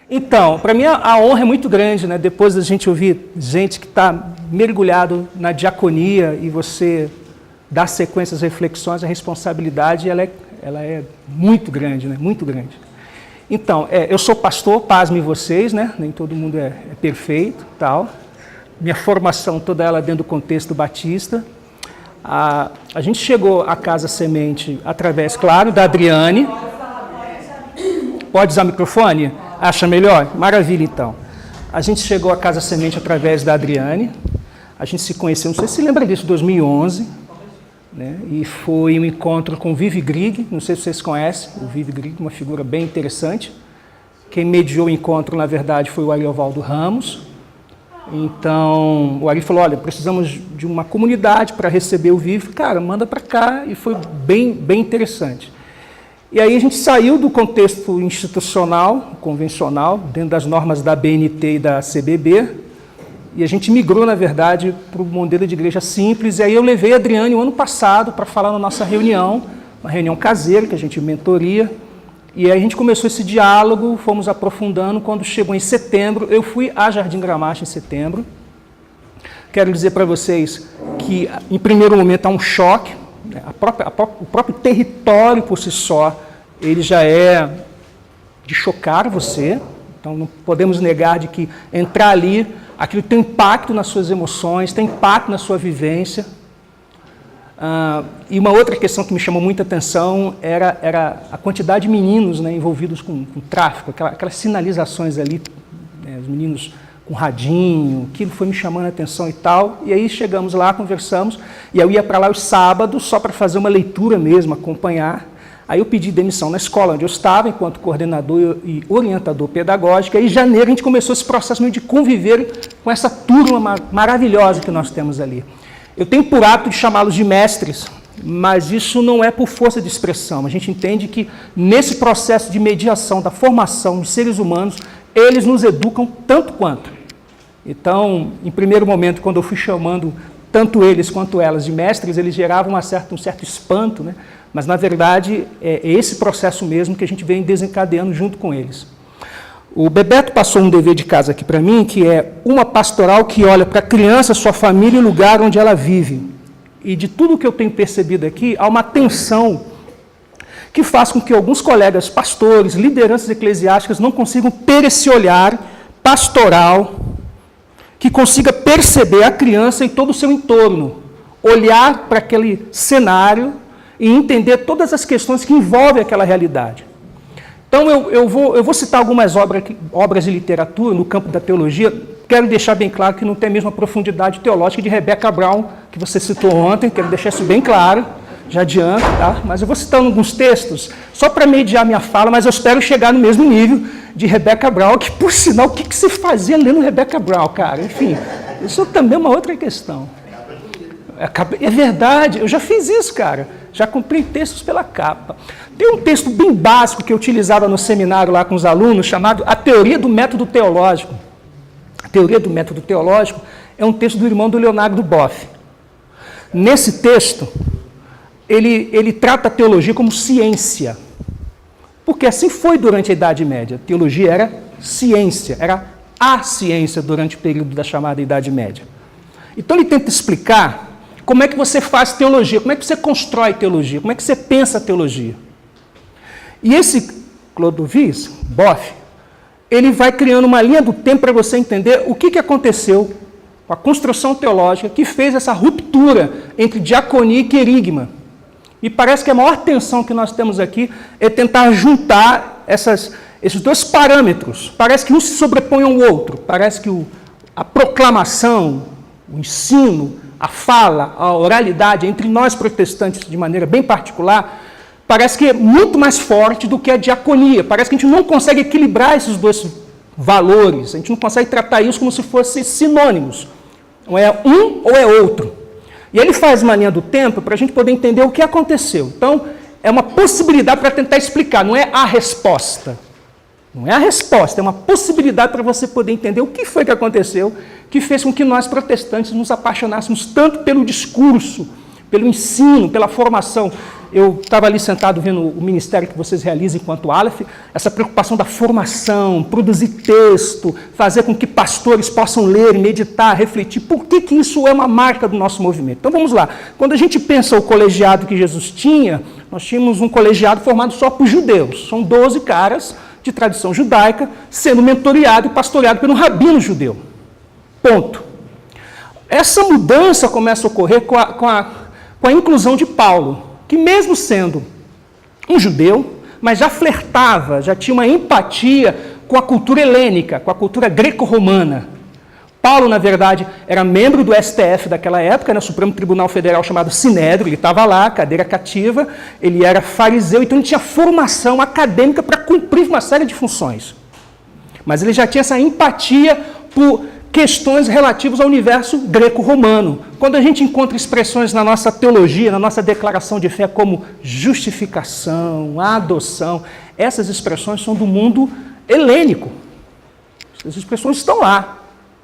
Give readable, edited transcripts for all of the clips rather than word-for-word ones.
Então, para mim a honra é muito grande, né? Depois da gente ouvir gente que está mergulhado na diaconia e você dar sequência às reflexões, a responsabilidade ela é muito grande, né? Muito grande. Então, eu sou pastor, pasmem vocês, né? Nem todo mundo é perfeito, tal. Minha formação toda ela dentro do contexto batista. A gente chegou à Casa Semente através, claro, da Adriane. Pode usar o microfone? Acha melhor? Maravilha, então. A gente chegou à Casa Semente através da Adriane. A gente se conheceu, não sei se você lembra disso, 2011. Né? E foi um encontro com o Vivi Grig, não sei se vocês conhecem, o Vivi Grig, uma figura bem interessante. Quem mediou o encontro, na verdade, foi o Ariovaldo Ramos. Então, o Ari falou, olha, precisamos de uma comunidade para receber o Vivi. Cara, manda para cá, e foi bem interessante. E aí a gente saiu do contexto institucional, convencional, dentro das normas da BNT e da CBB, e a gente migrou, na verdade, para o modelo de igreja simples. E aí eu levei a Adriane o ano passado para falar na nossa reunião, uma reunião caseira, que a gente mentoria, e aí a gente começou esse diálogo, fomos aprofundando. Quando chegou em setembro, eu fui a Jardim Gramacho em setembro. Quero dizer para vocês que, em primeiro momento, há um choque. O próprio território, por si só, ele já é de chocar você. Então, não podemos negar de que entrar ali, aquilo tem impacto nas suas emoções, tem impacto na sua vivência. E uma outra questão que me chamou muita atenção era a quantidade de meninos, né, envolvidos com tráfico, aquelas sinalizações ali, né, os meninos com radinho, aquilo foi me chamando a atenção e tal. E aí chegamos lá, conversamos, e eu ia para lá os sábados só para fazer uma leitura mesmo, acompanhar. Aí eu pedi demissão na escola onde eu estava, enquanto coordenador e orientador pedagógico. E em janeiro a gente começou esse processo meio de conviver com essa turma maravilhosa que nós temos ali. Eu tenho por hábito de chamá-los de mestres, mas isso não é por força de expressão. A gente entende que nesse processo de mediação da formação dos seres humanos, eles nos educam tanto quanto. Então, em primeiro momento, quando eu fui chamando tanto eles quanto elas de mestres, eles geravam um certo espanto, né? Mas, na verdade, é esse processo mesmo que a gente vem desencadeando junto com eles. O Bebeto passou um dever de casa aqui para mim, que é uma pastoral que olha para a criança, sua família e o lugar onde ela vive. E de tudo que eu tenho percebido aqui, há uma tensão que faz com que alguns colegas pastores, lideranças eclesiásticas, não consigam ter esse olhar pastoral, que consiga perceber a criança em todo o seu entorno, olhar para aquele cenário e entender todas as questões que envolvem aquela realidade. Então, eu vou citar algumas obras de literatura no campo da teologia. Quero deixar bem claro que não tem a mesma profundidade teológica de Rebecca Brown, que você citou ontem, quero deixar isso bem claro, já adianto, tá? Mas eu vou citar alguns textos, só para mediar minha fala, mas eu espero chegar no mesmo nível de Rebecca Brown, que, por sinal, o que você fazia lendo Rebecca Brown, cara? Enfim, isso também é uma outra questão. É verdade, eu já fiz isso, cara. Já comprei textos pela capa. Tem um texto bem básico que eu utilizava no seminário lá com os alunos, chamado A Teoria do Método Teológico. A Teoria do Método Teológico é um texto do irmão do Leonardo Boff. Nesse texto, ele trata a teologia como ciência. Porque assim foi durante a Idade Média. A teologia era ciência, era a ciência durante o período da chamada Idade Média. Então ele tenta explicar como é que você faz teologia, como é que você constrói teologia, como é que você pensa a teologia. E esse Clodovis, Boff, ele vai criando uma linha do tempo para você entender o que aconteceu com a construção teológica que fez essa ruptura entre diaconia e querigma. E parece que a maior tensão que nós temos aqui é tentar juntar esses dois parâmetros. Parece que um se sobrepõe ao outro. Parece que a proclamação, o ensino, a fala, a oralidade entre nós protestantes de maneira bem particular, parece que é muito mais forte do que a diaconia. Parece que a gente não consegue equilibrar esses dois valores. A gente não consegue tratar isso como se fossem sinônimos. Ou é um ou é outro. E ele faz uma linha do tempo para a gente poder entender o que aconteceu. Então, é uma possibilidade para tentar explicar, não é a resposta. Não é a resposta, é uma possibilidade para você poder entender o que foi que aconteceu, que fez com que nós protestantes nos apaixonássemos tanto pelo discurso, pelo ensino, pela formação. Eu estava ali sentado vendo o ministério que vocês realizam enquanto Aleph, essa preocupação da formação, produzir texto, fazer com que pastores possam ler, meditar, refletir. Por que isso é uma marca do nosso movimento? Então vamos lá. Quando a gente pensa o colegiado que Jesus tinha, nós tínhamos um colegiado formado só por judeus. São 12 caras de tradição judaica sendo mentoreado e pastoreado por um rabino judeu. Ponto. Essa mudança começa a ocorrer com a inclusão de Paulo, que mesmo sendo um judeu, mas já flertava, já tinha uma empatia com a cultura helênica, com a cultura greco-romana. Paulo, na verdade, era membro do STF daquela época, no Supremo Tribunal Federal chamado Sinédrio, ele estava lá, cadeira cativa, ele era fariseu, então ele tinha formação acadêmica para cumprir uma série de funções. Mas ele já tinha essa empatia por questões relativas ao universo greco-romano. Quando a gente encontra expressões na nossa teologia, na nossa declaração de fé, como justificação, adoção, essas expressões são do mundo helênico. Essas expressões estão lá,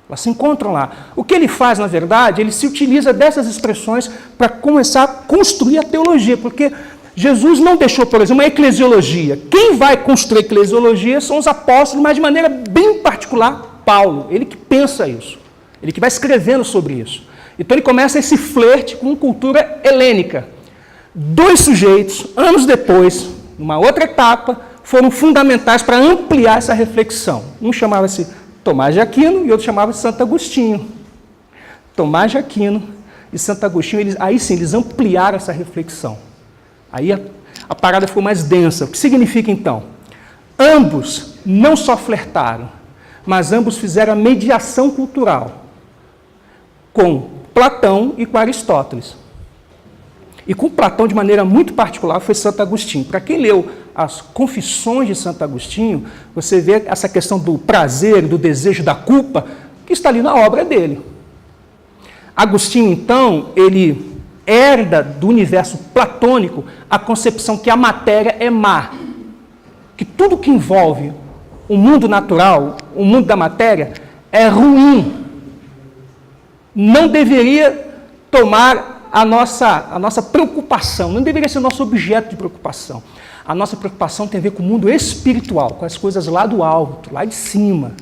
elas se encontram lá. O que ele faz, na verdade, ele se utiliza dessas expressões para começar a construir a teologia, porque Jesus não deixou, por exemplo, uma eclesiologia. Quem vai construir eclesiologia são os apóstolos, mas de maneira bem particular, Paulo, ele que pensa isso, ele que vai escrevendo sobre isso. Então ele começa esse flerte com cultura helênica. 2 sujeitos, anos depois, numa outra etapa, foram fundamentais para ampliar essa reflexão. Um chamava-se Tomás de Aquino e outro chamava-se Santo Agostinho. Tomás de Aquino e Santo Agostinho, eles ampliaram essa reflexão. Aí a parada ficou mais densa. O que significa então? Ambos não só flertaram, mas ambos fizeram a mediação cultural com Platão e com Aristóteles. E com Platão, de maneira muito particular, foi Santo Agostinho. Para quem leu as Confissões de Santo Agostinho, você vê essa questão do prazer, do desejo, da culpa, que está ali na obra dele. Agostinho, então, ele herda do universo platônico a concepção que a matéria é má, que tudo que envolve o mundo natural, o mundo da matéria, é ruim. Não deveria tomar a nossa preocupação, não deveria ser o nosso objeto de preocupação. A nossa preocupação tem a ver com o mundo espiritual, com as coisas lá do alto, lá de cima.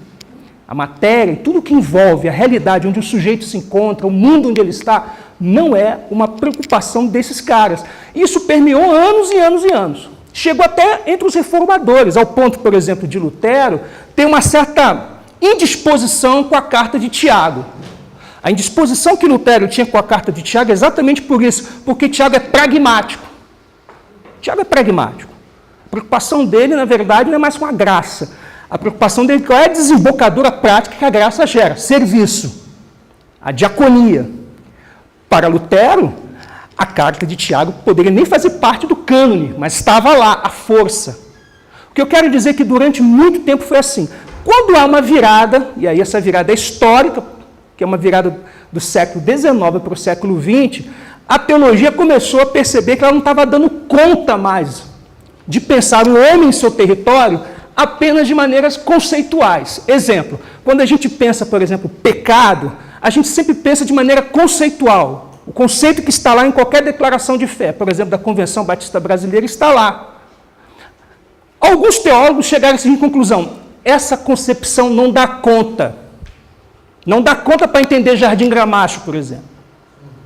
A matéria e tudo que envolve a realidade onde o sujeito se encontra, o mundo onde ele está, não é uma preocupação desses caras. Isso permeou anos e anos e anos. Chegou até entre os reformadores, ao ponto, por exemplo, de Lutero, ter uma certa indisposição com a carta de Tiago. A indisposição que Lutero tinha com a carta de Tiago é exatamente por isso, porque Tiago é pragmático. Tiago é pragmático. A preocupação dele, na verdade, não é mais com a graça. A preocupação dele é a desembocadura prática que a graça gera, serviço, a diaconia. Para Lutero, a carta de Tiago poderia nem fazer parte do cânone, mas estava lá, a força. O que eu quero dizer é que durante muito tempo foi assim. Quando há uma virada, e aí essa virada é histórica, que é uma virada do século XIX para o século XX, a teologia começou a perceber que ela não estava dando conta mais de pensar o homem em seu território apenas de maneiras conceituais. Exemplo, quando a gente pensa, por exemplo, pecado, a gente sempre pensa de maneira conceitual. O conceito que está lá em qualquer declaração de fé, por exemplo, da Convenção Batista Brasileira, está lá. Alguns teólogos chegaram à seguinte conclusão: essa concepção não dá conta. Não dá conta para entender Jardim Gramacho, por exemplo.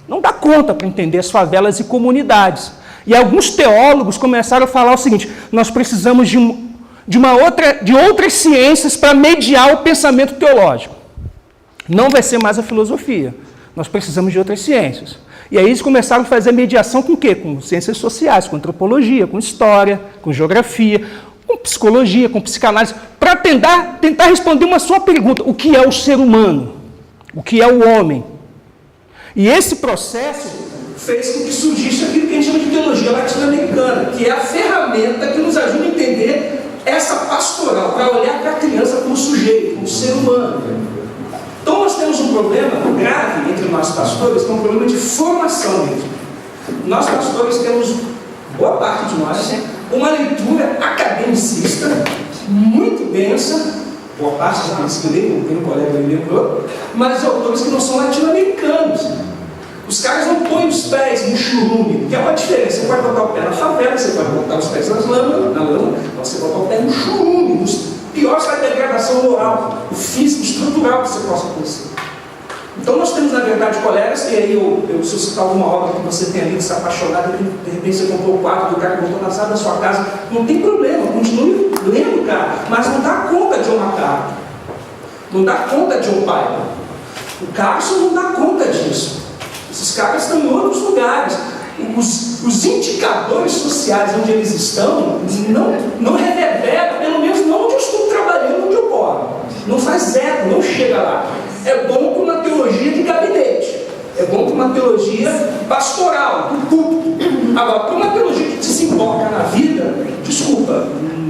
Não dá conta para entender as favelas e comunidades. E alguns teólogos começaram a falar o seguinte: nós precisamos de outras ciências para mediar o pensamento teológico. Não vai ser mais a filosofia. Nós precisamos de outras ciências. E aí eles começaram a fazer mediação com o quê? Com ciências sociais, com antropologia, com história, com geografia, com psicologia, com psicanálise, para tentar responder uma só pergunta: o que é o ser humano? O que é o homem? E esse processo fez com que surgisse aquilo que a gente chama de teologia latino-americana, que é a ferramenta que nos ajuda a entender essa pastoral, para olhar para a criança como sujeito, como ser humano. Então nós temos um problema grave entre nós pastores, que é um problema de formação mesmo. Nós pastores temos, boa parte de nós, uma leitura academicista muito densa, boa parte daqueles que leem, como tem um colega me lembrou, mas autores que não são latino-americanos. Os caras não põem os pés no churume, que é uma diferença. Você pode botar o pé na favela, você pode botar os pés na lama, você botar o pé no churume, nos piores da degradação moral, o físico, estrutural que você possa conhecer. Então nós temos, na verdade, colegas, e aí se eu citar alguma obra que você tenha lido, se apaixonado, de repente você comprou o quadro do cara que botou na sala da sua casa, não tem problema, continue lendo, cara, mas não dá conta de uma cara, não dá conta de um pai. O Carson não dá conta disso. Esses caras estão em outros lugares. Os indicadores sociais onde eles estão não reverberam, pelo menos não onde eu estou trabalhando, onde eu moro. Não faz eco, não chega lá. É bom para uma teologia de gabinete. É bom para uma teologia pastoral, do púlpito. Agora, para uma teologia que desemboca na vida, desculpa,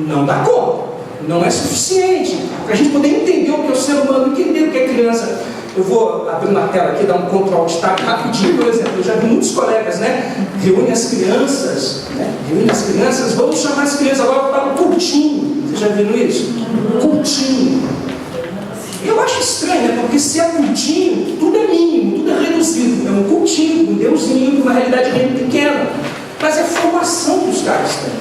não dá conta. Não é suficiente. Para a gente poder entender o que é o ser humano, entender o que é criança. Eu vou abrir uma tela aqui, dar um Ctrl+Tab rapidinho, por exemplo. Eu já vi muitos colegas, reúnem as crianças, vamos chamar as crianças agora para um cultinho. Vocês já viram isso? Cultinho. Eu acho estranho, porque se é cultinho, tudo é mínimo, tudo é reduzido. É um cultinho, um deusinho, uma realidade bem pequena. Mas é a formação que os caras têm.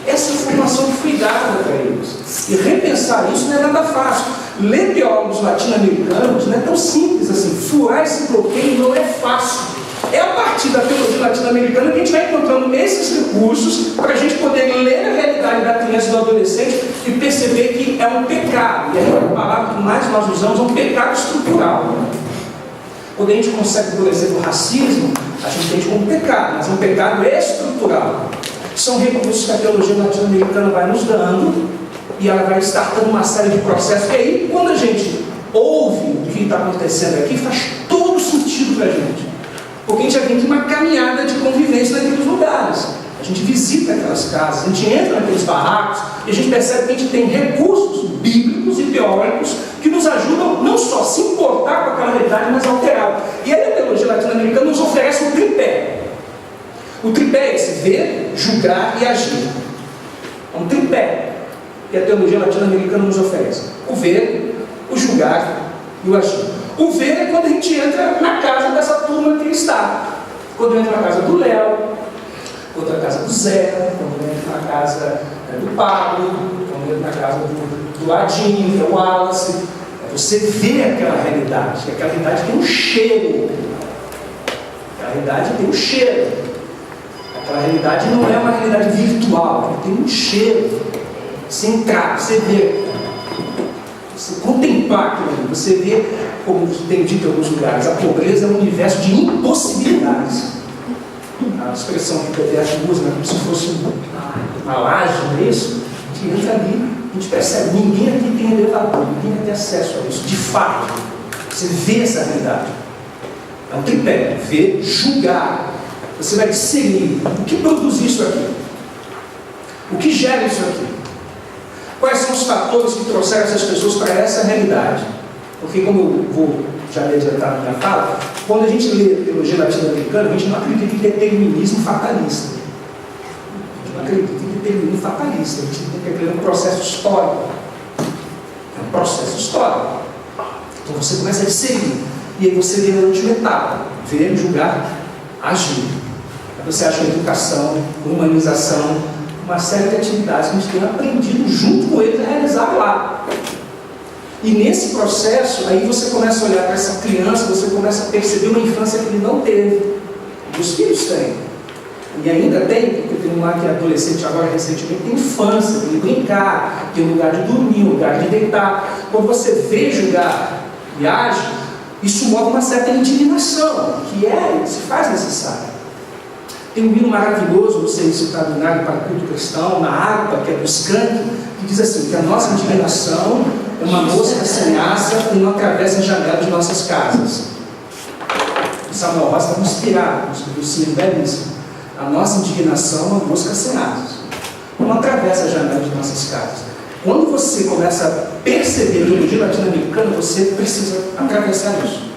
Essa formação que foi dada para eles. E repensar isso não é nada fácil. Ler teólogos latino-americanos não é tão simples assim. Furar esse bloqueio não é fácil. É a partir da teologia latino-americana que a gente vai encontrando esses recursos para a gente poder ler a realidade da criança e do adolescente e perceber que é um pecado. E aí a palavra que mais nós usamos é um pecado estrutural. Quando a gente consegue, por exemplo, o racismo, a gente entende como pecado, mas é um pecado estrutural. São recursos que a teologia latino-americana vai nos dando e ela vai startando uma série de processos. E aí, quando a gente ouve o que está acontecendo aqui, faz todo sentido para a gente. Porque a gente já vem de uma caminhada de convivência naqueles lugares. A gente visita aquelas casas, a gente entra naqueles barracos e a gente percebe que a gente tem recursos bíblicos e teóricos que nos ajudam não só a se importar com aquela realidade, mas a alterá-la. E aí a teologia latino-americana nos oferece um tripé. O tripé é esse: ver, julgar e agir. É um tripé que a teologia latino-americana nos oferece. O ver, o julgar e o agir. O ver é quando a gente entra na casa dessa turma que está. Quando entra na casa do Léo, quando entra na casa do Zé, quando entra na casa do Pablo, quando entra na casa do Ladinho, que é o Wallace. Você vê aquela realidade. Aquela realidade tem um cheiro. Aquela realidade tem um cheiro. Aquela realidade não é uma realidade virtual, tem um cheiro. Você entrar, você ver, você contemplar aquilo ali, você vê, como tem dito em alguns lugares, a pobreza é um universo de impossibilidades. A expressão que o Peter usa, como se fosse uma laje, não é isso? A gente entra ali, a gente percebe, ninguém aqui tem elevador, ninguém tem acesso a isso. De fato, você vê essa realidade. É um tripé: ver, julgar. Você vai discernir o que produz isso aqui, o que gera isso aqui, quais são os fatores que trouxeram essas pessoas para essa realidade. Porque, como eu vou já me adiantar na minha fala, quando a gente lê teologia latino-americana, a gente não acredita em determinismo fatalista. A gente não acredita em determinismo fatalista. A gente tem que ler um processo histórico. É um processo histórico. Então você começa a discernir. E aí você vê na última etapa: ver, julgar, agir. Você acha educação, humanização, uma série de atividades que a gente tem aprendido junto com eles a realizar lá. E nesse processo, aí você começa a olhar para essa criança, você começa a perceber uma infância que ele não teve. E os filhos têm. E ainda tem, porque tem um lá que é adolescente agora, recentemente, tem infância, tem brincar, tem lugar de dormir, lugar de deitar. Quando você vê, julgar e age, isso move uma certa indignação, que se faz necessário. Tem um hino maravilhoso, vocês citaram na área para o culto cristão, na harpa, que é do Skank, que diz assim, que a nossa indignação é uma mosca sem asa que não atravessa a janela de nossas casas. O Samuel Rosa está inspirado, no sino belíssimo. A nossa indignação é uma mosca sem asas, não atravessa a janela de nossas casas. Quando você começa a perceber a teologia latino-americana, você precisa atravessar isso.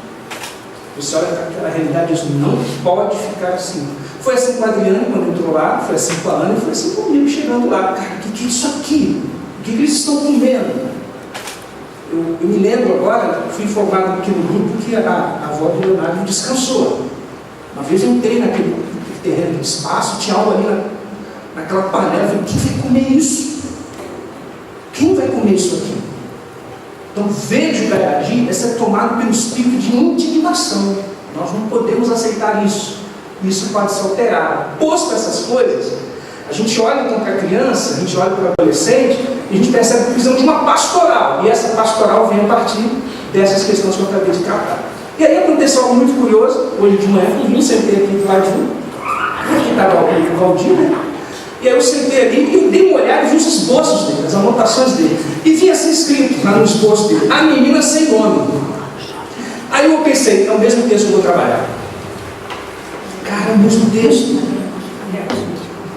Você olha para aquela realidade e diz, não pode ficar assim. Foi assim com a Adriana quando entrou lá, foi assim com a Ana e foi assim comigo chegando lá. Cara, o que é isso aqui? O que eles estão comendo? Eu me lembro agora, fui informado aqui no grupo que a avó do Leonardo descansou. Uma vez eu entrei naquele terreno de espaço, tinha algo ali naquela panela, eu falei, quem vai comer isso? Quem vai comer isso aqui? Então vejo Gaiadi é ser tomado pelo espírito de indignação. Nós não podemos aceitar isso. Isso pode ser alterado. Posto essas coisas, a gente olha então para a criança, a gente olha para o adolescente, e a gente percebe a visão de uma pastoral. E essa pastoral vem a partir dessas questões que eu acabei de tratar. E aí aconteceu algo muito curioso. Hoje de manhã eu vim, sentei aqui do ladinho, aqui estava o Valdir, né? E aí eu sentei ali e dei uma olhada e vi os esboços dele, as anotações dele. E vinha assim escrito lá no esboço dele, a menina sem nome. Aí eu pensei, é o mesmo texto que eu vou trabalhar. Cara, é o mesmo texto.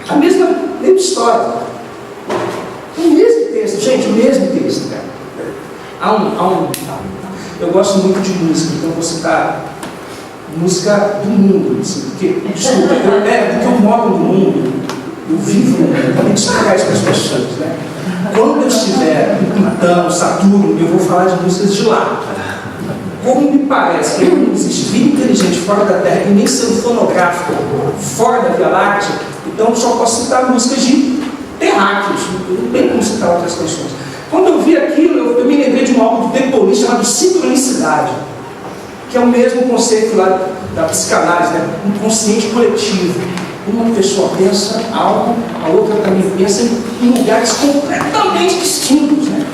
A mesma história. O mesmo texto, gente, o mesmo texto, cara. Eu gosto muito de música, então eu vou citar música do mundo, assim, porque, desculpa, porque eu moro no mundo, eu vivo no mundo, eu tenho que explicar isso para as pessoas, né? Quando eu estiver em Plutão, Saturno, eu vou falar de músicas de lá. Como me parece que não existe vida inteligente fora da Terra e nem sendo fonográfico fora da Via Láctea, então eu só posso citar músicas de terráqueos, não tem como citar outras canções. Quando eu vi aquilo, eu me lembrei de um álbum do The Police chamado Sincronicidade, que é o mesmo conceito lá da psicanálise, né? Um consciente coletivo. Uma pessoa pensa algo, a outra também pensa em lugares completamente distintos, né?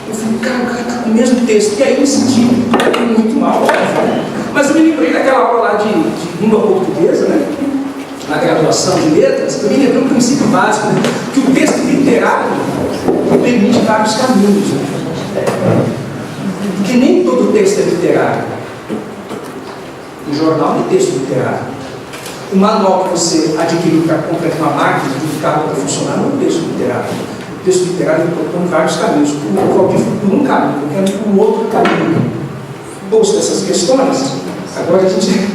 Eu falei, cara, o cara está com o mesmo texto. E aí eu me senti muito mal, óbvio. Mas eu me lembrei daquela aula lá de língua portuguesa, né? Na graduação de letras, eu me lembrei um princípio básico, né? Que o texto literário permite vários caminhos, né? Porque nem todo texto é literário. O jornal é texto literário. O manual que você adquiriu para completar uma máquina de um carro para funcionar não é um texto literário. O texto literário propõe vários caminhos. O Valdir foi por um caminho, eu quero ir por um outro caminho. Posto essas questões, agora a gente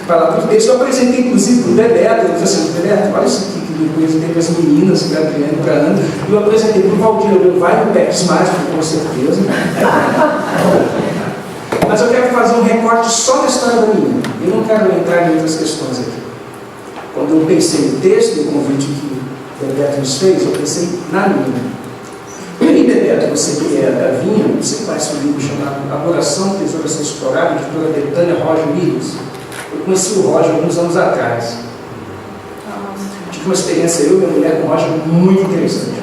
vai lá para o texto. Eu apresentei inclusive para o Bebeto, eu disse assim, Bebeto, olha isso aqui que eu apresentei para as meninas, para a Adriana, para a Ana, e eu apresentei para o Valdir, eu vai no PEX mais, com certeza. Mas eu quero fazer um recorte só da história da menina. Eu não quero entrar em outras questões aqui. Quando eu pensei no texto, no convite que o Bebeto nos fez, eu pensei na menina. E aí, Bebeto, você que é da Vinha, você conhece um livro chamado Adoração, Tesouro a Ser Explorado, de editora Betânia Roger Williams. Eu conheci o Roger alguns anos atrás. Tive uma experiência, eu e minha mulher, com o Roger, muito interessante.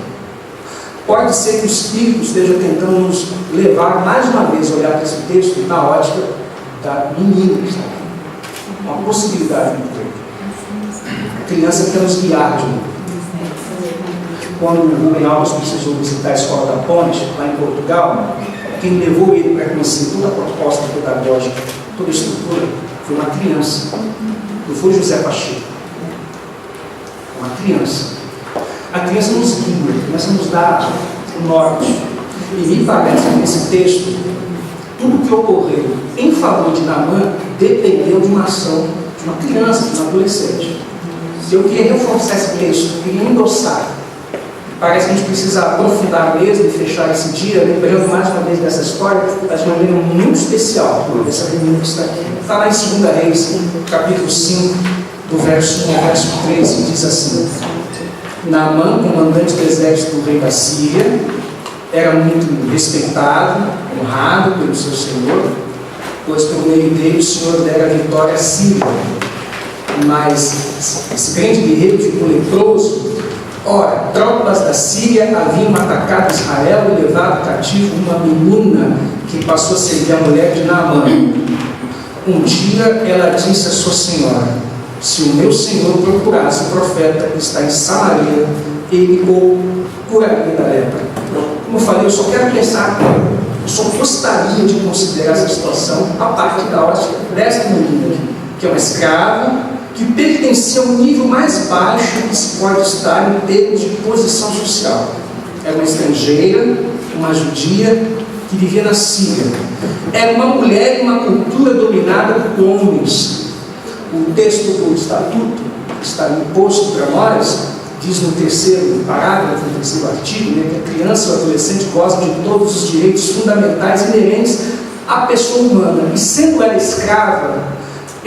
Pode ser que o Espírito esteja tentando nos levar mais uma vez a olhar para esse texto na ótica da menina. Uma possibilidade muito grande. A criança quer nos guiar de novo. Quando o Rubem Alves precisou visitar a Escola da Ponte, lá em Portugal, quem levou ele para conhecer toda a proposta pedagógica, toda a estrutura, foi uma criança. Não foi José Pacheco. Uma criança. A criança nos guia, a criança nos dá o norte. E me parece que nesse texto, tudo que ocorreu em favor de Naamã dependeu de uma ação de uma criança, de um adolescente. Eu queria reforçar esse texto, eu queria endossar. Parece que a gente precisa aprofundar mesmo e fechar esse dia, lembrando mais uma vez dessa história, mas de uma maneira muito especial, dessa menina que está aqui. Está lá em 2 Reis, capítulo 5, do verso 1 ao verso 3, que diz assim: Naamã, comandante do exército do rei da Síria, era muito respeitado, honrado pelo seu senhor, pois por meio dele o senhor dera a vitória à Síria. Mas esse grande guerreiro ficou leproso. Ora, tropas da Síria haviam atacado Israel e levado cativo uma menina que passou a servir a mulher de Naamã. Um dia ela disse à sua senhora: se o meu senhor procurasse o profeta que está em Samaria, ele o curaria da lepra. Como eu falei, eu só quero pensar, eu só gostaria de considerar essa situação a partir da ótica dessa menina aqui, que é uma escrava, que pertencia ao nível mais baixo que se pode estar em termos de posição social. Era uma estrangeira, uma judia, que vivia na Síria. Era uma mulher em uma cultura dominada por homens. O texto do Estatuto, que está imposto para nós, diz no 3º parágrafo, no 3º artigo, né, que a criança e o adolescente gozam de todos os direitos fundamentais inerentes à pessoa humana. E sendo ela escrava,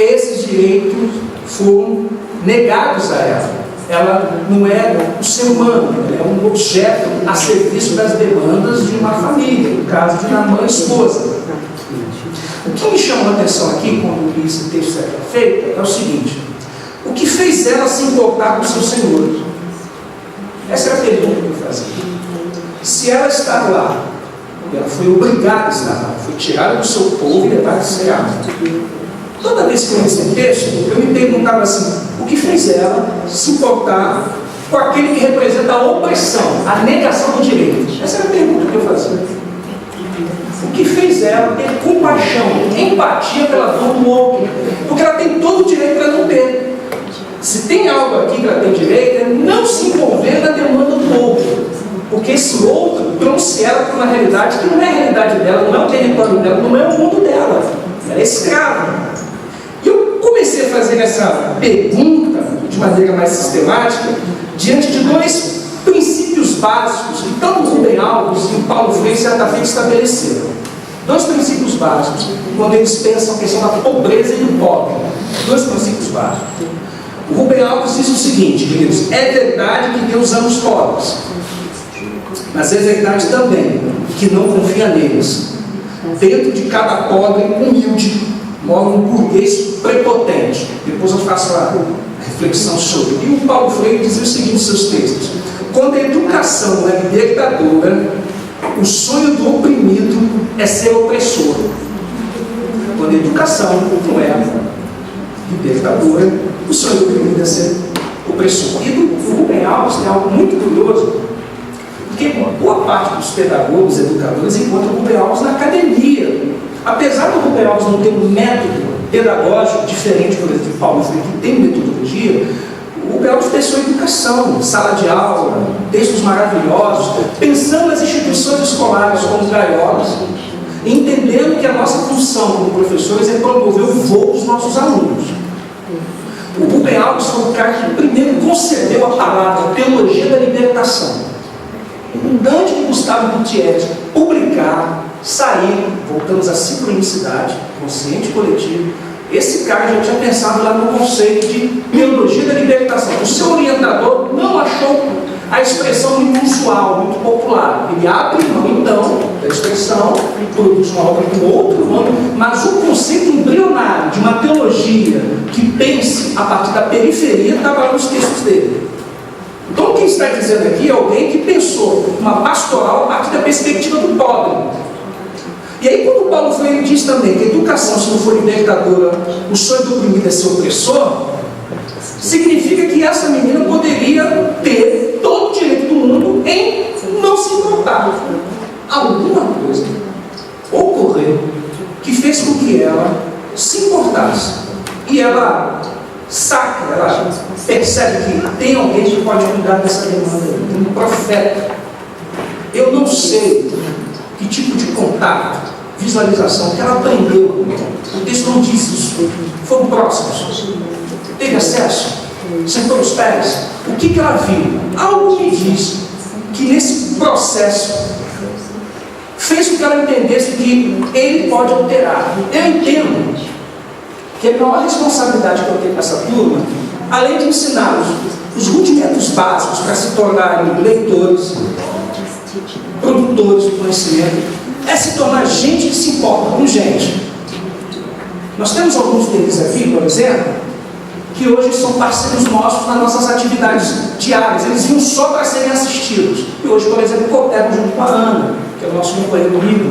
esses direitos foram negados a ela. Ela não é um ser humano, ela é um objeto a serviço das demandas de uma família, no caso de uma mãe e esposa. O que me chamou a atenção aqui, quando li esse texto feito, é o seguinte: o que fez ela se importar com o seu Senhor? Essa é a pergunta que eu fazia. Se ela está lá, ela foi obrigada a estar lá, foi tirada do seu povo e levada a escrava. Toda vez que eu li esse texto, eu me perguntava assim: o que fez ela se importar com aquele que representa a opressão, a negação do direito? Essa era a pergunta que eu fazia. O que fez ela ter compaixão, empatia pela dor do outro? Porque ela tem todo o direito para não ter. Se tem algo aqui que ela tem direito, é não se envolver na demanda do outro. Porque esse outro trouxe ela para uma realidade que não é a realidade dela, não é o território dela, não é o mundo dela. Ela é escrava. E eu comecei a fazer essa pergunta de maneira mais sistemática diante de dois princípios básicos que tanto Rubem Alves e o Paulo Freire certamente estabeleceram. Dois princípios básicos, quando eles pensam a questão da pobreza e do pobre. Dois princípios básicos. O Rubem Alves diz o seguinte, queridos: é verdade que Deus ama os pobres, mas é verdade também que não confia neles. Dentro de cada pobre humilde mora um burguês prepotente. Depois eu faço a reflexão sobre. E o Paulo Freire dizia o seguinte em seus textos: quando a educação é libertadora, o sonho do oprimido é ser opressor. Quando a educação não é libertadora, o sonho do oprimido é ser opressor. E do Rubem Alves tem algo muito curioso, porque boa parte dos pedagogos, educadores, encontram o Rubem Alves na academia. Apesar do Rubem Alves não ter um método pedagógico diferente, por exemplo, de Paulo Freire, que tem metodologia, o Rubem Alves pensou em educação, sala de aula, textos maravilhosos, pensando nas instituições escolares como gaiolas, entendendo que a nossa função como professores é promover o voo dos nossos alunos. O Rubem Alves foi o cara que primeiro concebeu a palavra teologia da libertação. Antes de Gustavo Gutierrez publicar, sair, voltamos à sincronicidade, consciente e coletivo, esse cara já tinha pensado lá no conceito de teologia da libertação. O seu orientador não achou a expressão muito usual, muito popular. Ele abre mão, então, da expressão, produz uma obra com outro nome, mas o conceito embrionário de uma teologia que pense a partir da periferia estava lá nos textos dele. Então, quem está dizendo aqui é alguém que pensou uma pastoral a partir da perspectiva do pobre. E aí, quando o Paulo Freire diz também que a educação, se não for libertadora, o sonho do oprimido é ser opressor, significa que essa menina poderia ter todo o direito do mundo em não se importar. Alguma coisa ocorreu que fez com que ela se importasse. E ela saca, ela percebe que tem alguém que pode cuidar dessa demanda, um profeta. Eu não sei que tipo de contato, visualização que ela aprendeu. O texto não diz isso. Foram próximos. Teve acesso. Sentou os pés. O que ela viu? Algo me diz que nesse processo fez com que ela entendesse que ele pode alterar. Eu entendo que a maior responsabilidade que eu tenho com essa turma, além de ensinar os rudimentos básicos para se tornarem leitores, produtores de conhecimento, é se tornar gente que se importa com gente. Nós temos alguns deles aqui, por exemplo, que hoje são parceiros nossos nas nossas atividades diárias. Eles vinham só para serem assistidos. E hoje, por exemplo, cooperam junto com a Ana, que é o nosso companheiro do Rico.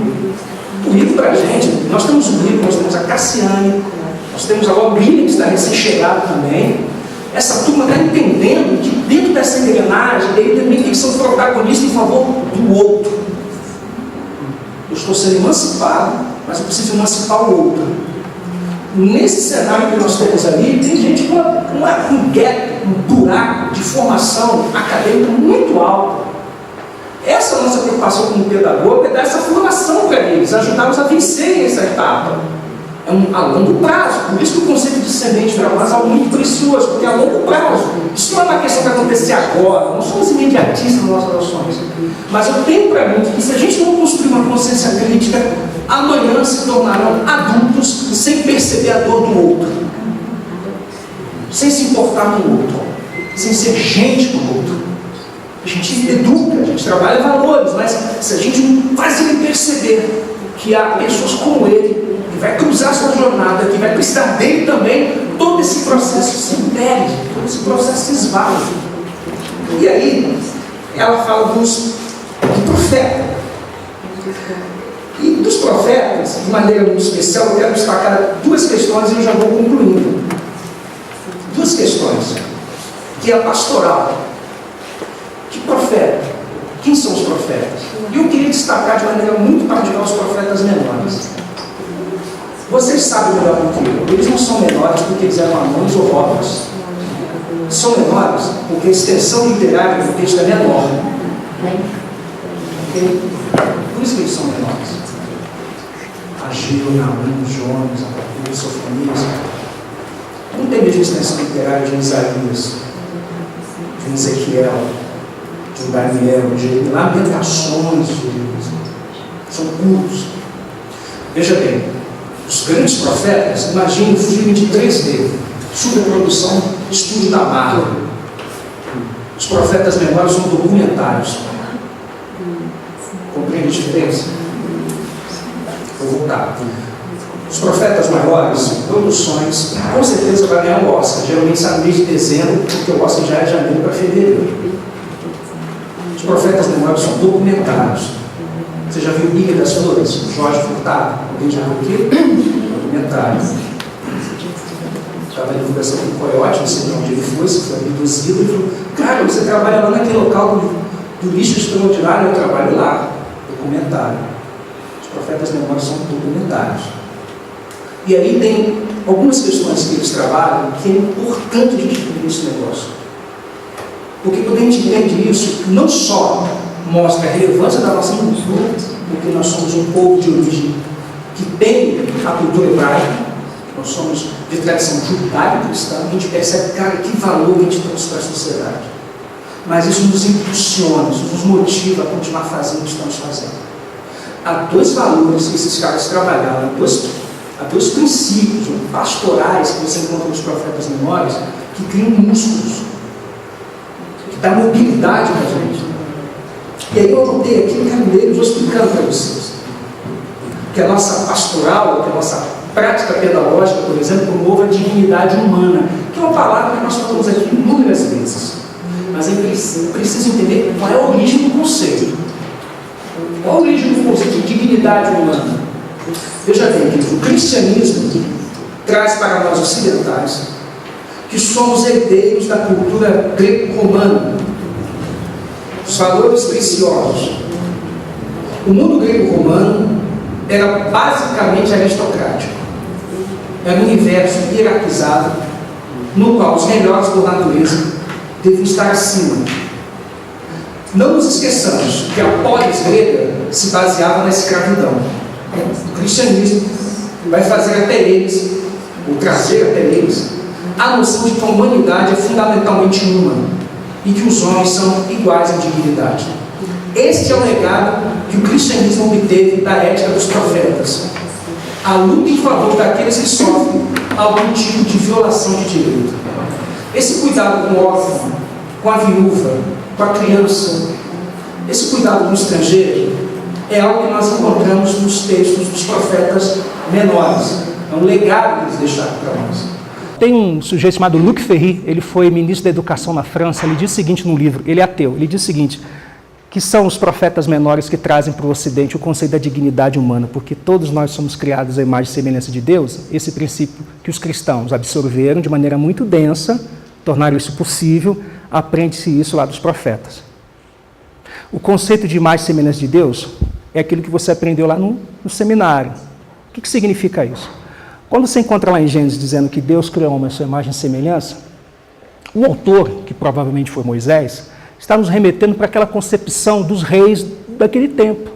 O Rico para a gente, nós temos o Rico, nós temos a Cassiane, nós temos agora o William, que está recém-chegado também. Essa turma está entendendo que dentro dessa engrenagem, ele também tem que ser um protagonista em favor do outro. Eu estou sendo emancipado, mas eu preciso emancipar o outro. Nesse cenário que nós temos ali, tem gente com um gap, um buraco de formação acadêmica muito alto. Essa é a nossa preocupação como pedagogo, é dar essa formação para eles, ajudá-los a vencerem essa etapa. É a longo prazo, por isso que o conceito de semente para nós é algo muito precioso, porque é a longo prazo. Isso não é uma questão que vai acontecer agora, não somos imediatistas nas nossas ações. Mas eu tenho para mim que se a gente não construir uma consciência crítica, amanhã se tornarão adultos sem perceber a dor do outro. sem se importar com o outro, sem ser gente com o outro. A gente educa, a gente trabalha valores, mas se a gente não faz ele perceber que há pessoas como ele, que vai cruzar sua jornada, que vai precisar dele também, todo esse processo se perde, todo esse processo se esvai. E aí, ela fala do profeta. E dos profetas, de maneira muito especial, eu quero destacar duas questões e eu já vou concluindo. Duas questões, que é a pastoral. Que profeta? Quem são os profetas? E eu queria destacar de maneira muito particular os profetas menores. Vocês sabem melhor do que eu. Eles não são menores porque eles eram anônimos ou rodas. São menores porque a extensão literária do texto é menor. Por isso que eles são menores. Ageu, Naum, Jonas, Abacuque, Sofonias. Não tem a mesma extensão literária de Isaías, de Ezequiel, de Daniel, de Lamentações, são curtos. Veja bem, os grandes profetas, imagine um filme de 3D, superprodução, estúdio da Marvel. Os profetas menores são documentários. Compreende a diferença? Vou voltar. Os profetas maiores, produções, com certeza vai ganhar o Oscar. Geralmente sai no mês de dezembro, porque o Oscar já é de janeiro para fevereiro. Os profetas menores são documentários. Você já viu Ilha das Flores? Jorge Furtado. Alguém já viu o quê? Documentário. Estava ali conversando com o Coyote, não sei de onde ele foi, se foi abduzido. Ele falou: cara, você trabalha lá naquele local do lixo extraordinário? Eu trabalho lá. Documentário. Os profetas menores são documentários. E aí tem algumas questões que eles trabalham que é importante de descobrir esse negócio. Porque quando a gente entende isso, não só mostra a relevância da nossa cultura, porque nós somos um povo de origem que tem a cultura hebraica, nós somos de tradição judaico-cristã, a gente percebe, cara, que valor a gente trouxe para a sociedade. Mas isso nos impulsiona, isso nos motiva a continuar fazendo o que estamos fazendo. Há dois valores que esses caras trabalharam, há dois princípios pastorais que você encontra nos profetas menores que criam músculos, que dá mobilidade para a gente. E aí eu anotei aqui, quero ler, vou explicando para vocês. Que a nossa pastoral, que a nossa prática pedagógica, por exemplo, promove a dignidade humana, que é uma palavra que nós falamos aqui inúmeras vezes. Mas é preciso entender qual é a origem do conceito. Qual a origem do conceito de dignidade humana? Veja bem, o cristianismo traz para nós ocidentais que somos herdeiros da cultura greco-romana, os valores preciosos. O mundo grego-romano era basicamente aristocrático. Era um universo hierarquizado, no qual os melhores por natureza deviam estar acima. Não nos esqueçamos que a polis grega se baseava na escravidão. O cristianismo vai fazer até eles, ou trazer até eles, a noção de que a humanidade é fundamentalmente uma e que os homens são iguais em dignidade. Este é o legado que o cristianismo obteve da ética dos profetas. A luta em favor daqueles que sofrem algum tipo de violação de direito. Esse cuidado com o órfão, com a viúva, com a criança, esse cuidado com o estrangeiro, é algo que nós encontramos nos textos dos profetas menores. É um legado que eles deixaram para nós. Tem um sujeito chamado Luc Ferry, ele foi ministro da Educação na França, ele diz o seguinte no livro, ele é ateu, ele diz o seguinte, que são os profetas menores que trazem para o Ocidente o conceito da dignidade humana, porque todos nós somos criados à imagem e semelhança de Deus, esse princípio que os cristãos absorveram de maneira muito densa, tornaram isso possível, aprende-se isso lá dos profetas. O conceito de imagem e semelhança de Deus é aquilo que você aprendeu lá no seminário. O que significa isso? Quando você encontra lá em Gênesis dizendo que Deus criou o homem à sua imagem e semelhança, o autor, que provavelmente foi Moisés, está nos remetendo para aquela concepção dos reis daquele tempo.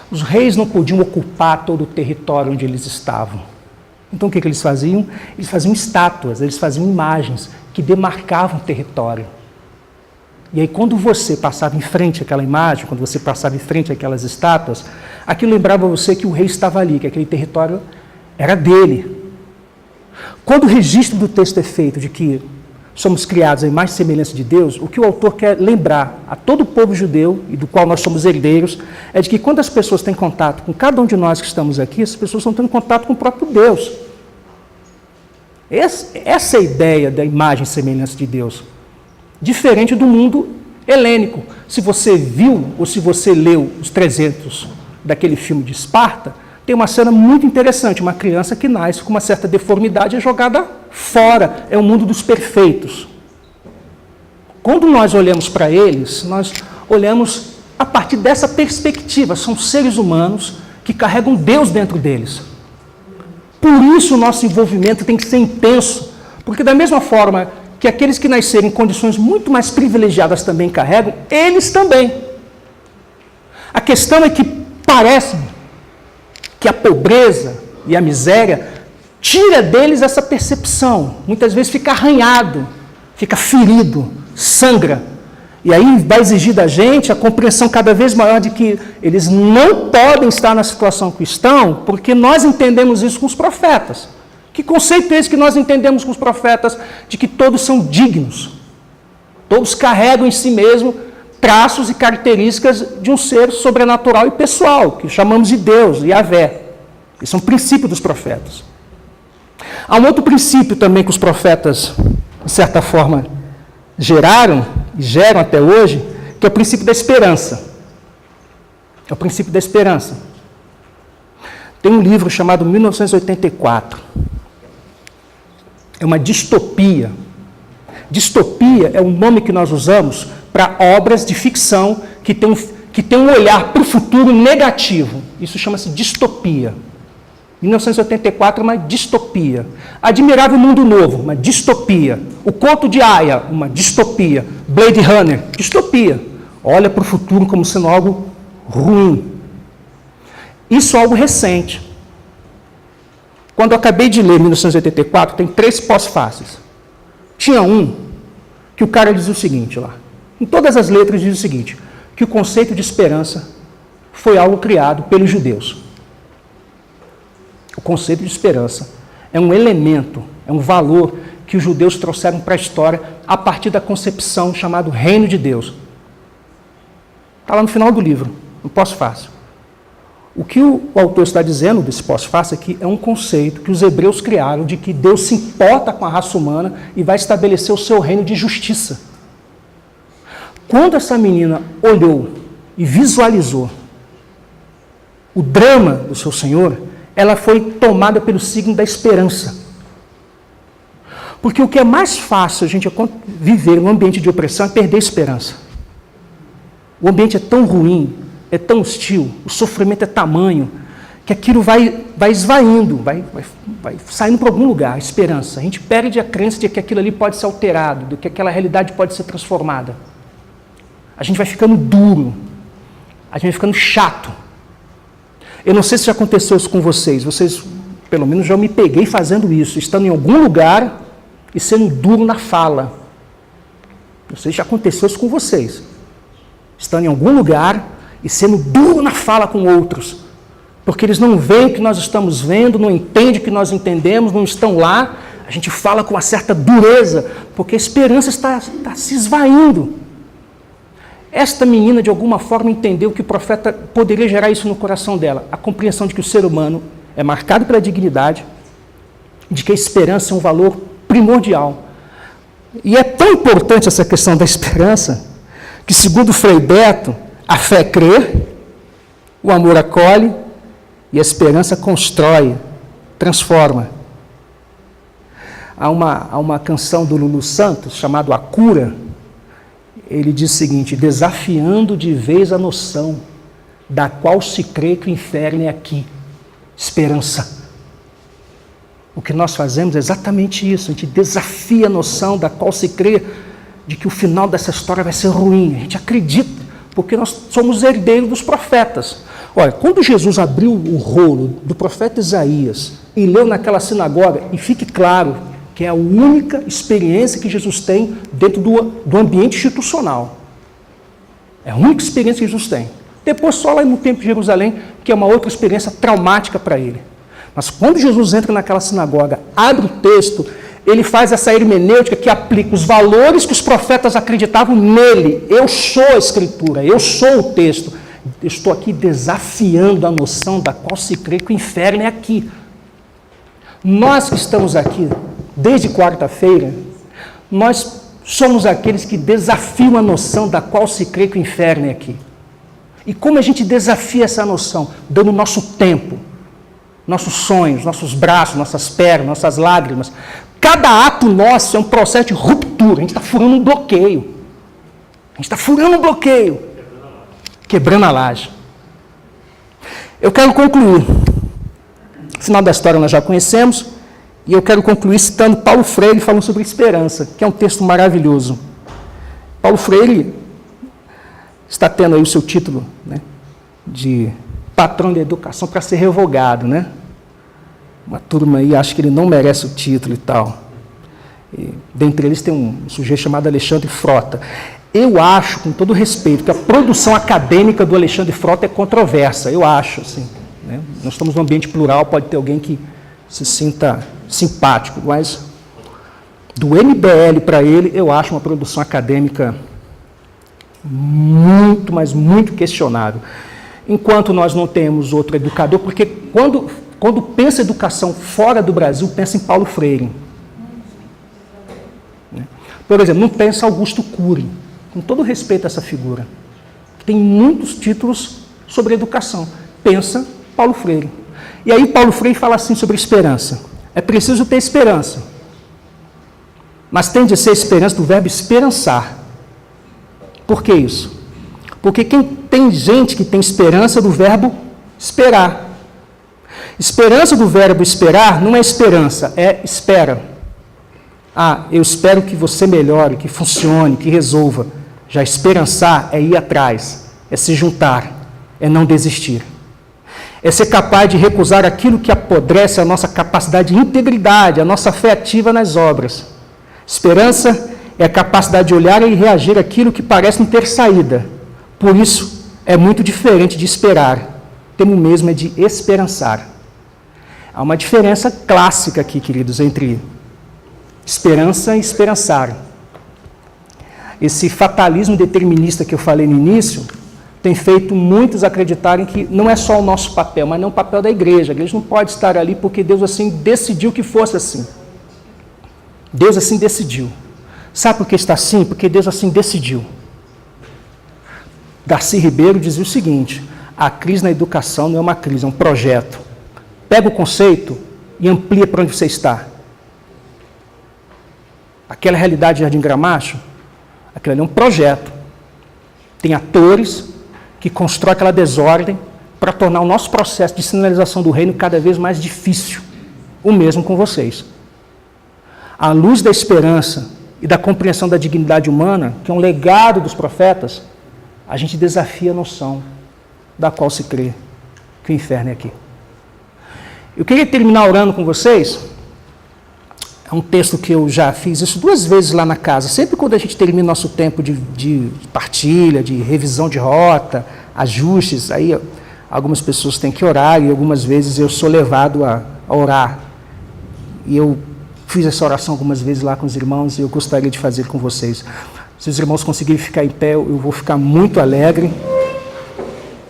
Os reis não podiam ocupar todo o território onde eles estavam. Então o que eles faziam? Eles faziam estátuas, eles faziam imagens que demarcavam o território. E aí quando você passava em frente àquela imagem, quando você passava em frente àquelas estátuas, aquilo lembrava você que o rei estava ali, que aquele território era dele. Quando o registro do texto é feito de que somos criados à imagem e semelhança de Deus, o que o autor quer lembrar a todo o povo judeu, e do qual nós somos herdeiros, é de que quando as pessoas têm contato com cada um de nós que estamos aqui, as pessoas estão tendo contato com o próprio Deus. Essa é a ideia da imagem e semelhança de Deus. Diferente do mundo helênico. Se você viu ou se você leu os 300 daquele filme de Esparta, tem uma cena muito interessante, uma criança que nasce com uma certa deformidade é jogada fora, é o mundo dos perfeitos. Quando nós olhamos para eles, nós olhamos a partir dessa perspectiva, são seres humanos que carregam Deus dentro deles. Por isso o nosso envolvimento tem que ser intenso, porque da mesma forma que aqueles que nasceram em condições muito mais privilegiadas também carregam, eles também. A questão é que parece que a pobreza e a miséria tira deles essa percepção. Muitas vezes fica arranhado, fica ferido, sangra. E aí vai exigir da gente a compreensão cada vez maior de que eles não podem estar na situação que estão, porque nós entendemos isso com os profetas. Que conceito é esse que nós entendemos com os profetas de que todos são dignos? Todos carregam em si mesmo traços e características de um ser sobrenatural e pessoal, que chamamos de Deus, Yahvé. Isso é um princípio dos profetas. Há um outro princípio também que os profetas, de certa forma, geraram e geram até hoje, que é o princípio da esperança. É o princípio da esperança. Tem um livro chamado 1984. É uma distopia. Distopia é um nome que nós usamos para obras de ficção que tem um olhar para o futuro negativo. Isso chama-se distopia. 1984 é uma distopia. Admirável Mundo Novo, uma distopia. O Conto de Aia, uma distopia. Blade Runner, distopia. Olha para o futuro como sendo algo ruim. Isso é algo recente. Quando eu acabei de ler 1984, tem 3 pós-fáceis. Tinha um que o cara diz o seguinte lá. Em todas as letras diz o seguinte, que o conceito de esperança foi algo criado pelos judeus. O conceito de esperança é um elemento, é um valor que os judeus trouxeram para a história a partir da concepção chamada Reino de Deus. Está lá no final do livro, no pós-fácil. O que o autor está dizendo desse pós-fácil aqui é um conceito que os hebreus criaram de que Deus se importa com a raça humana e vai estabelecer o seu reino de justiça. Quando essa menina olhou e visualizou o drama do seu Senhor, ela foi tomada pelo signo da esperança. Porque o que é mais fácil a gente viver num ambiente de opressão é perder a esperança. O ambiente é tão ruim, é tão hostil, o sofrimento é tamanho, que aquilo vai esvaindo, vai saindo para algum lugar, a esperança. A gente perde a crença de que aquilo ali pode ser alterado, de que aquela realidade pode ser transformada. A gente vai ficando duro, a gente vai ficando chato. Eu não sei se já aconteceu isso com vocês, pelo menos já me peguei fazendo isso, estando em algum lugar e sendo duro na fala. Não sei se já aconteceu isso com vocês, estando em algum lugar e sendo duro na fala com outros, porque eles não veem o que nós estamos vendo, não entendem o que nós entendemos, não estão lá, a gente fala com uma certa dureza, porque a esperança está se esvaindo. Esta menina, de alguma forma, entendeu que o profeta poderia gerar isso no coração dela, a compreensão de que o ser humano é marcado pela dignidade, de que a esperança é um valor primordial. E é tão importante essa questão da esperança, que, segundo Frei Beto, a fé crê, o amor acolhe e a esperança constrói, transforma. Há uma canção do Lulu Santos, chamada A Cura. Ele diz o seguinte, desafiando de vez a noção da qual se crê que o inferno é aqui, esperança. O que nós fazemos é exatamente isso, a gente desafia a noção da qual se crê de que o final dessa história vai ser ruim. A gente acredita, porque nós somos herdeiros dos profetas. Olha, quando Jesus abriu o rolo do profeta Isaías e leu naquela sinagoga, e fique claro que é a única experiência que Jesus tem dentro do ambiente institucional. É a única experiência que Jesus tem. Depois só lá no Templo de Jerusalém, que é uma outra experiência traumática para ele. Mas quando Jesus entra naquela sinagoga, abre o texto, ele faz essa hermenêutica que aplica os valores que os profetas acreditavam nele. Eu sou a Escritura, eu sou o texto. Eu estou aqui desafiando a noção da qual se crê que o inferno é aqui. Nós que estamos aqui desde quarta-feira, nós somos aqueles que desafiam a noção da qual se crê que o inferno é aqui. E como a gente desafia essa noção? Dando nosso tempo, nossos sonhos, nossos braços, nossas pernas, nossas lágrimas. Cada ato nosso é um processo de ruptura. A gente está furando um bloqueio. A gente está furando um bloqueio. Quebrando a laje. Eu quero concluir. O final da história nós já conhecemos. E eu quero concluir citando Paulo Freire falando sobre esperança, que é um texto maravilhoso. Paulo Freire está tendo aí o seu título, né, de patrão de educação para ser revogado, né? Uma turma aí acha que ele não merece o título e tal. E, dentre eles tem um sujeito chamado Alexandre Frota. Eu acho, com todo respeito, que a produção acadêmica do Alexandre Frota é controversa. Eu acho, assim. Né? Nós estamos num ambiente plural, pode ter alguém que se sinta simpático, mas do MBL para ele, eu acho uma produção acadêmica muito, mas muito questionável. Enquanto nós não temos outro educador, porque quando pensa educação fora do Brasil, pensa em Paulo Freire. Por exemplo, não pensa Augusto Cury, com todo respeito a essa figura. Tem muitos títulos sobre educação. Pensa Paulo Freire. E aí Paulo Freire fala assim sobre esperança. É preciso ter esperança. Mas tem de ser esperança do verbo esperançar. Por que isso? Porque tem gente que tem esperança do verbo esperar. Esperança do verbo esperar não é esperança, é espera. Ah, eu espero que você melhore, que funcione, que resolva. Já esperançar é ir atrás, é se juntar, é não desistir. É ser capaz de recusar aquilo que apodrece a nossa capacidade de integridade, a nossa fé ativa nas obras. Esperança é a capacidade de olhar e reagir àquilo que parece não ter saída. Por isso, é muito diferente de esperar. O termo mesmo é de esperançar. Há uma diferença clássica aqui, queridos, entre esperança e esperançar. Esse fatalismo determinista que eu falei no início tem feito muitos acreditarem que não é só o nosso papel, mas não o papel da igreja. A igreja não pode estar ali porque Deus assim decidiu que fosse assim. Deus assim decidiu. Sabe por que está assim? Porque Deus assim decidiu. Darcy Ribeiro dizia o seguinte: a crise na educação não é uma crise, é um projeto. Pega o conceito e amplia para onde você está. Aquela realidade de Jardim Gramacho, aquilo ali é um projeto. Tem atores que constroem aquela desordem para tornar o nosso processo de sinalização do reino cada vez mais difícil. O mesmo com vocês. À luz da esperança e da compreensão da dignidade humana, que é um legado dos profetas, a gente desafia a noção da qual se crê que o inferno é aqui. Eu queria terminar orando com vocês. É um texto que eu já fiz isso 2 vezes lá na casa. Sempre quando a gente termina nosso tempo de partilha, de revisão de rota, ajustes, aí algumas pessoas têm que orar e algumas vezes eu sou levado a orar. E eu fiz essa oração algumas vezes lá com os irmãos e eu gostaria de fazer com vocês. Se os irmãos conseguirem ficar em pé, eu vou ficar muito alegre,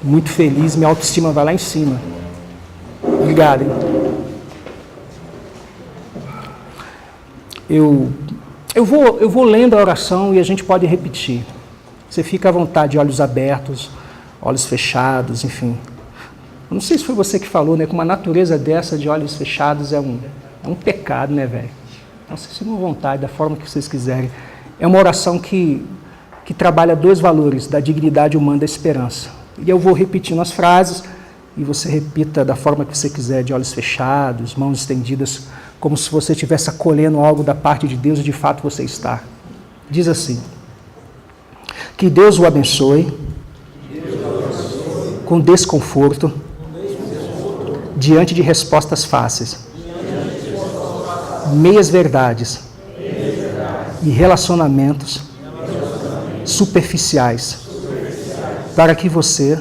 muito feliz, minha autoestima vai lá em cima. Obrigado. Hein? Eu vou lendo a oração e a gente pode repetir. Você fica à vontade, olhos abertos, olhos fechados, enfim. Eu não sei se foi você que falou, né? Com uma natureza dessa de olhos fechados é um pecado, né, velho? Então, vocês ficam à vontade, da forma que vocês quiserem. É uma oração que trabalha 2 valores, da dignidade humana e da esperança. E eu vou repetindo as frases, e você repita da forma que você quiser, de olhos fechados, mãos estendidas, como se você estivesse acolhendo algo da parte de Deus e de fato você está. Diz assim: que Deus o abençoe, com desconforto, diante de respostas fáceis, meias verdades e relacionamentos superficiais, para que você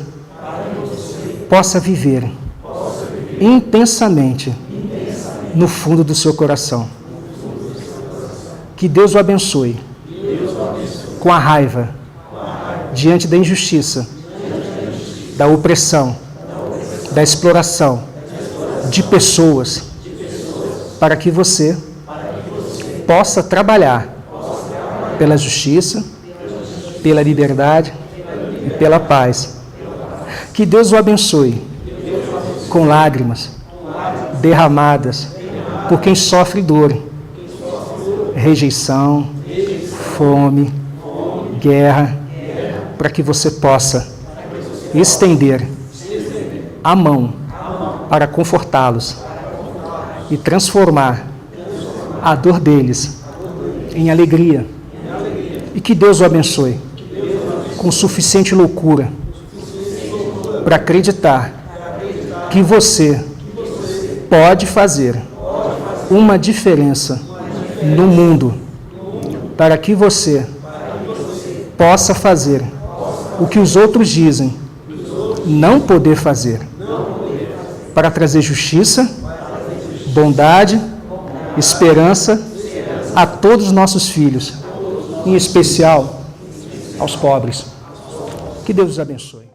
possa viver intensamente no fundo do seu coração. Que Deus o abençoe com a raiva diante da injustiça, da opressão, da exploração de pessoas, para que você possa trabalhar pela justiça, pela liberdade e pela paz. Que Deus o abençoe com lágrimas derramadas por quem sofre dor, rejeição, fome, guerra, para que você possa estender a mão para confortá-los e transformar a dor deles em alegria. E que Deus o abençoe com suficiente loucura para acreditar que você pode fazer uma diferença no mundo, para que você possa fazer o que os outros dizem não poder fazer, para trazer justiça, bondade, esperança a todos os nossos filhos, em especial aos pobres. Que Deus os abençoe.